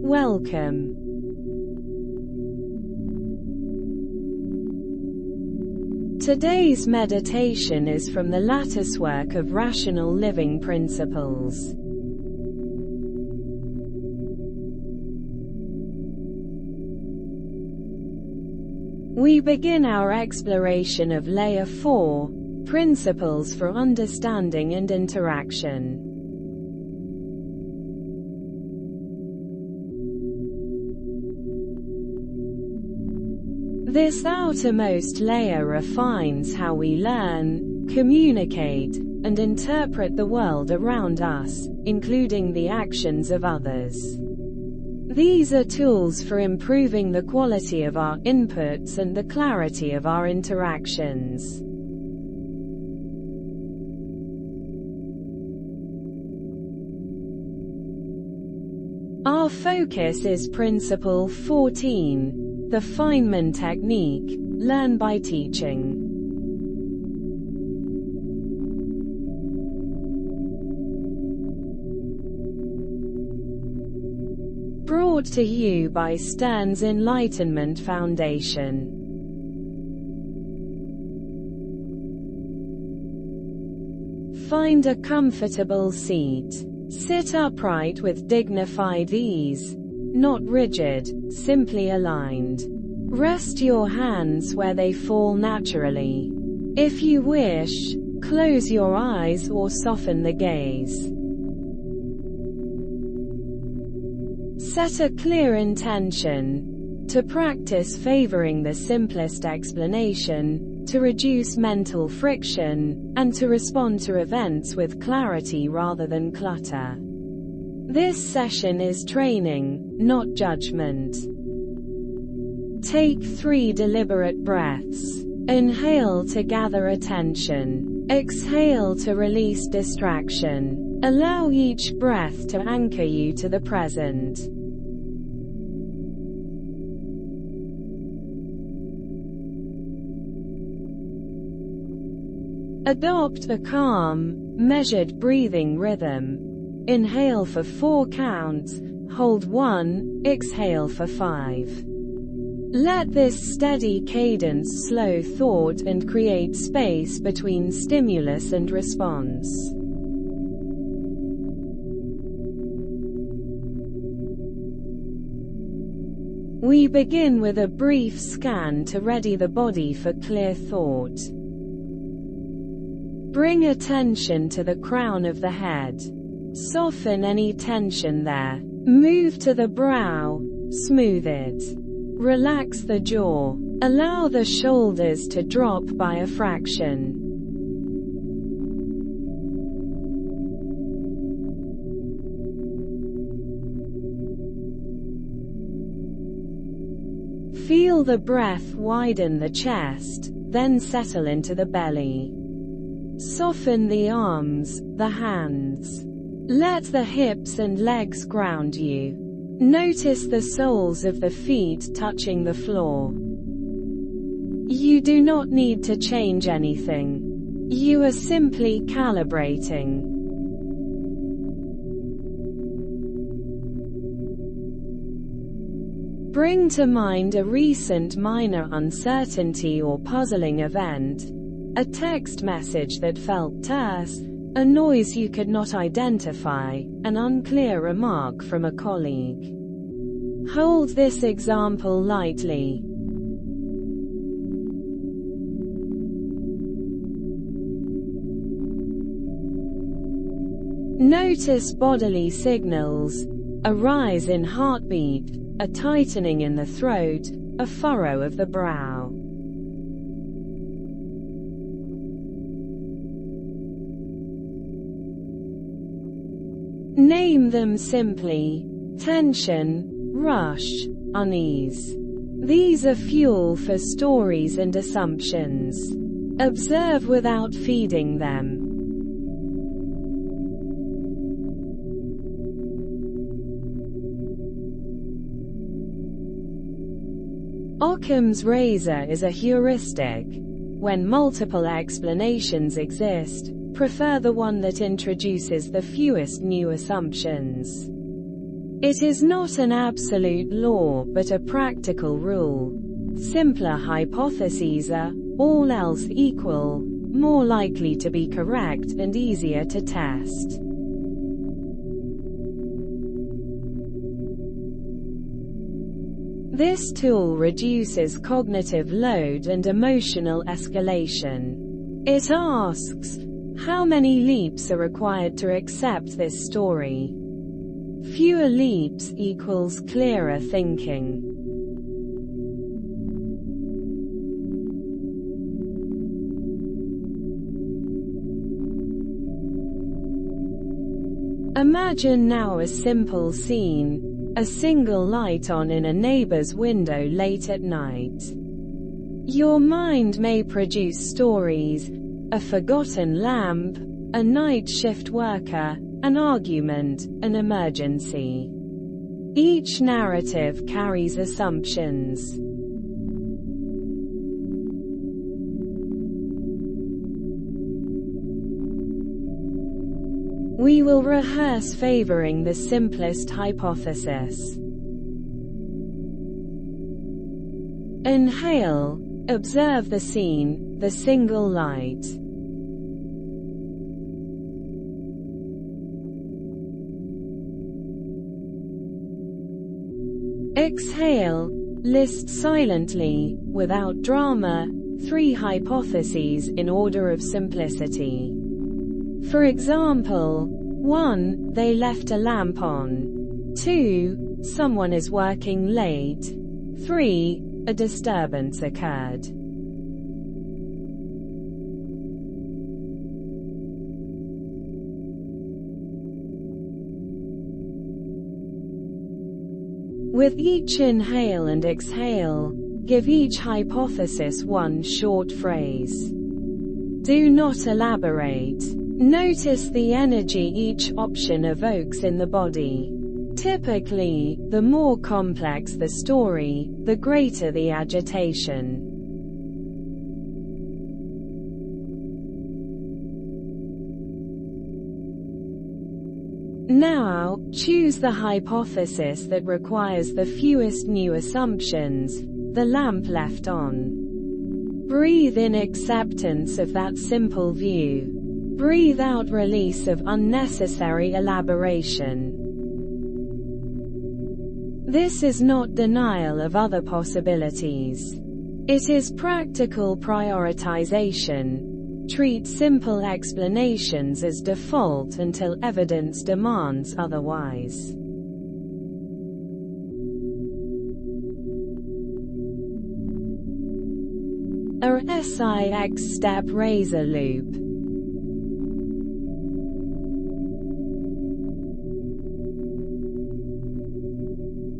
Welcome. Today's meditation is from the latticework of rational living principles. We begin our exploration of Layer 4, Principles for Understanding and Interaction. This outermost layer refines how we learn, communicate, and interpret the world around us, including the actions of others. These are tools for improving the quality of our inputs and the clarity of our interactions. Our focus is Principle 14, the Feynman technique, learn by teaching. Brought to you by Stern's Enlightenment Foundation. Find a comfortable seat. Sit upright with dignified ease, not rigid, simply aligned. Rest your hands where they fall naturally. If you wish, close your eyes or soften the gaze. Set a clear intention to practice favoring the simplest explanation, to reduce mental friction, and to respond to events with clarity rather than clutter. This session is training, not judgment. Take 3 deliberate breaths. Inhale to gather attention. Exhale to release distraction. Allow each breath to anchor you to the present. Adopt a calm, measured breathing rhythm. Inhale for 4 counts, hold 1, exhale for 5. Let this steady cadence slow thought and create space between stimulus and response. We begin with a brief scan to ready the body for clear thought. Bring attention to the crown of the head. Soften any tension there. Move to the brow, smooth it. Relax the jaw. Allow the shoulders to drop by a fraction. Feel the breath widen the chest, then settle into the belly. Soften the arms, the hands. Let the hips and legs ground you. Notice the soles of the feet touching the floor. You do not need to change anything. You are simply calibrating. Bring to mind a recent minor uncertainty or puzzling event, a text message that felt terse, a noise you could not identify, an unclear remark from a colleague. Hold this example lightly. Notice bodily signals, a rise in heartbeat, a tightening in the throat, a furrow of the brow. Name them simply: tension, rush, unease. These are fuel for stories and assumptions. Observe without feeding them. Occam's razor is a heuristic. When multiple explanations exist, prefer the one that introduces the fewest new assumptions. It is not an absolute law but a practical rule. Simpler hypotheses are, all else equal, more likely to be correct and easier to test. This tool reduces cognitive load and emotional escalation. It asks, how many leaps are required to accept this story? Fewer leaps equals clearer thinking. Imagine now a simple scene. A single light on in a neighbor's window late at night. Your mind may produce stories: a forgotten lamp, a night shift worker, an argument, an emergency. Each narrative carries assumptions. We will rehearse favoring the simplest hypothesis. Inhale. Observe the scene, the single light. Exhale. List silently, without drama, 3 hypotheses in order of simplicity. For example, 1. They left a lamp on. 2. Someone is working late. 3. A disturbance occurred. With each inhale and exhale, give each hypothesis one short phrase. Do not elaborate. Notice the energy each option evokes in the body. Typically, the more complex the story, the greater the agitation. Now, choose the hypothesis that requires the fewest new assumptions, the lamp left on. Breathe in acceptance of that simple view. Breathe out release of unnecessary elaboration. This is not denial of other possibilities. It is practical prioritization. Treat simple explanations as default until evidence demands otherwise. A SIX step razor loop.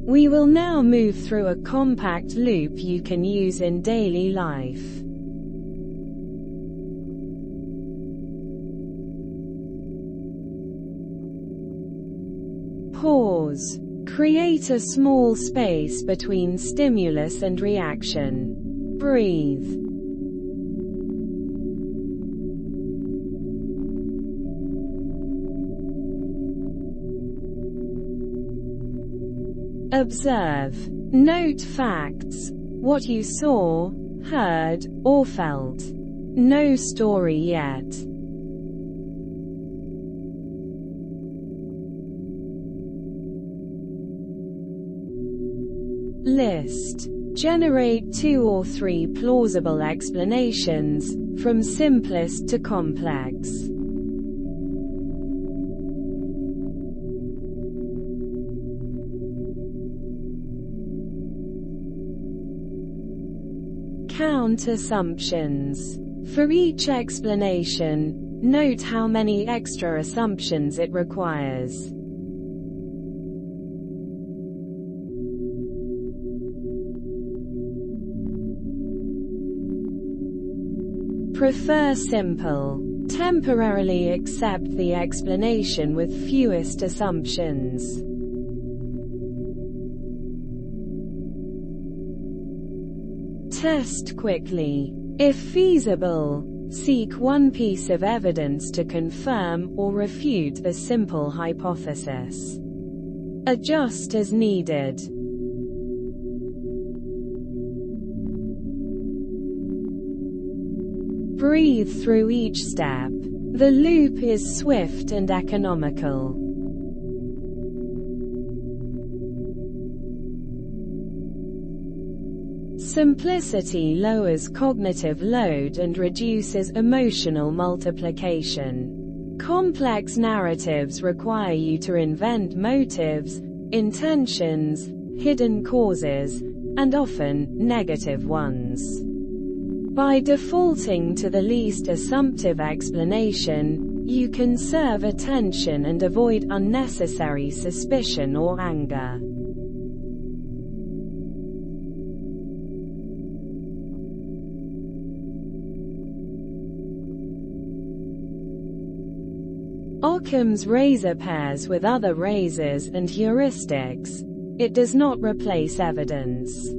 We will now move through a compact loop you can use in daily life. Pause. Create a small space between stimulus and reaction. Breathe. Observe. Note facts. What you saw, heard, or felt. No story yet. List. Generate 2 or 3 plausible explanations, from simplest to complex. Count assumptions. For each explanation, note how many extra assumptions it requires. Prefer simple. Temporarily accept the explanation with fewest assumptions. Test quickly. If feasible, seek one piece of evidence to confirm or refute the simple hypothesis. Adjust as needed. Breathe through each step. The loop is swift and economical. Simplicity lowers cognitive load and reduces emotional multiplication. Complex narratives require you to invent motives, intentions, hidden causes, and often, negative ones. By defaulting to the least assumptive explanation, you conserve attention and avoid unnecessary suspicion or anger. Occam's razor pairs with other razors and heuristics. It does not replace evidence.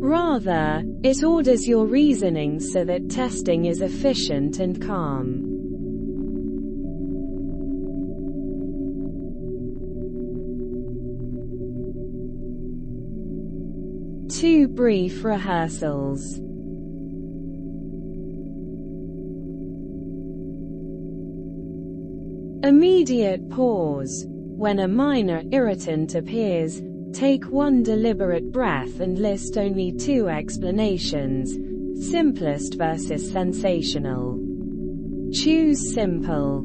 Rather, it orders your reasoning so that testing is efficient and calm. Two brief rehearsals. Immediate pause. When a minor irritant appears, take one deliberate breath and list only two explanations, simplest versus sensational. Choose simple.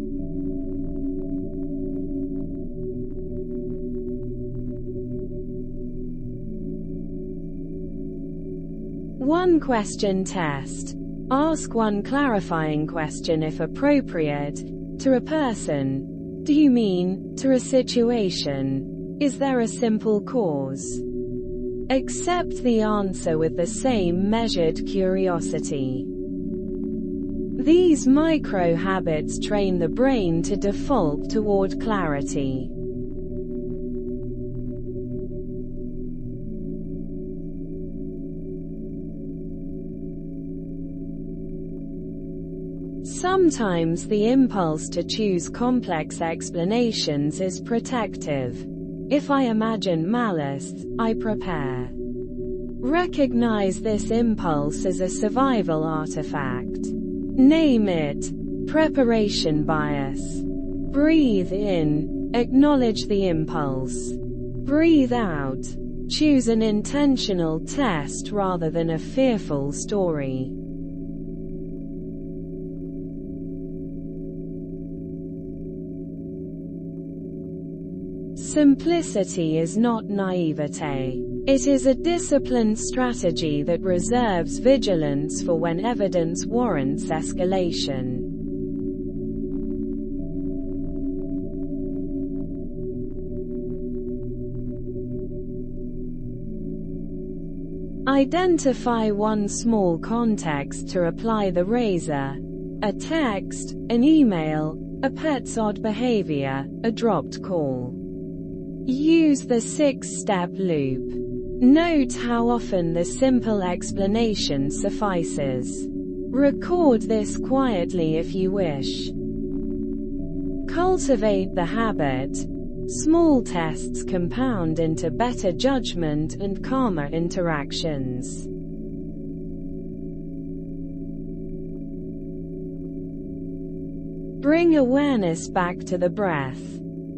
One question test. Ask one clarifying question if appropriate. To a person. Do you mean, to a situation? Is there a simple cause? Accept the answer with the same measured curiosity. These micro-habits train the brain to default toward clarity. Sometimes the impulse to choose complex explanations is protective. If I imagine malice, I prepare. Recognize this impulse as a survival artifact. Name it preparation bias. Breathe in, acknowledge the impulse. Breathe out. Choose an intentional test rather than a fearful story. Simplicity is not naivete. It is a disciplined strategy that reserves vigilance for when evidence warrants escalation. Identify one small context to apply the razor: a text, an email, a pet's odd behavior, a dropped call. Use the 6-step loop. Note how often the simple explanation suffices. Record this quietly if you wish. Cultivate the habit. Small tests compound into better judgment and calmer interactions. Bring awareness back to the breath.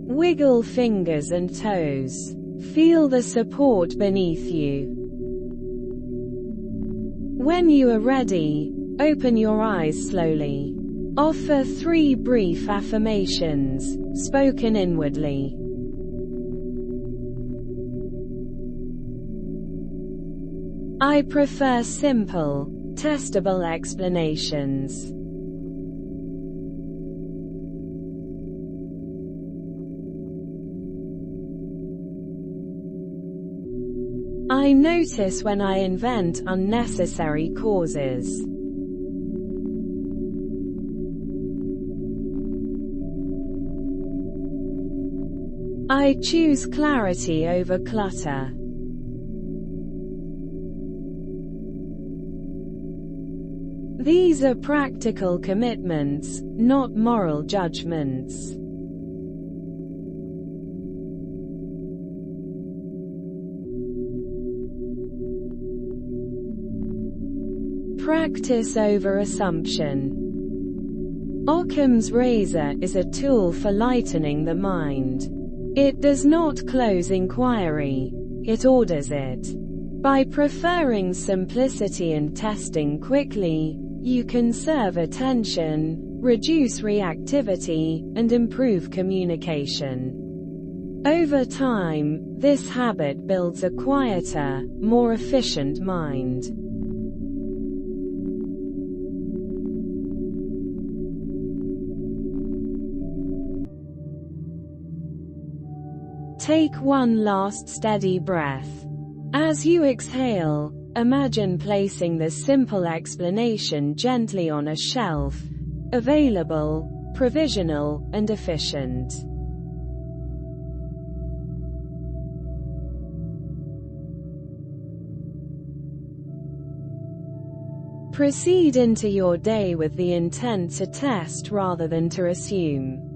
Wiggle fingers and toes. Feel the support beneath you. When you are ready, open your eyes slowly. Offer 3 brief affirmations, spoken inwardly. I prefer simple, testable explanations. I notice when I invent unnecessary causes. I choose clarity over clutter. These are practical commitments, not moral judgments. Practice over assumption. Occam's razor is a tool for lightening the mind. It does not close inquiry, it orders it. By preferring simplicity and testing quickly, you conserve attention, reduce reactivity, and improve communication. Over time, this habit builds a quieter, more efficient mind. Take one last steady breath. As you exhale, imagine placing the simple explanation gently on a shelf, available, provisional, and efficient. Proceed into your day with the intent to test rather than to assume.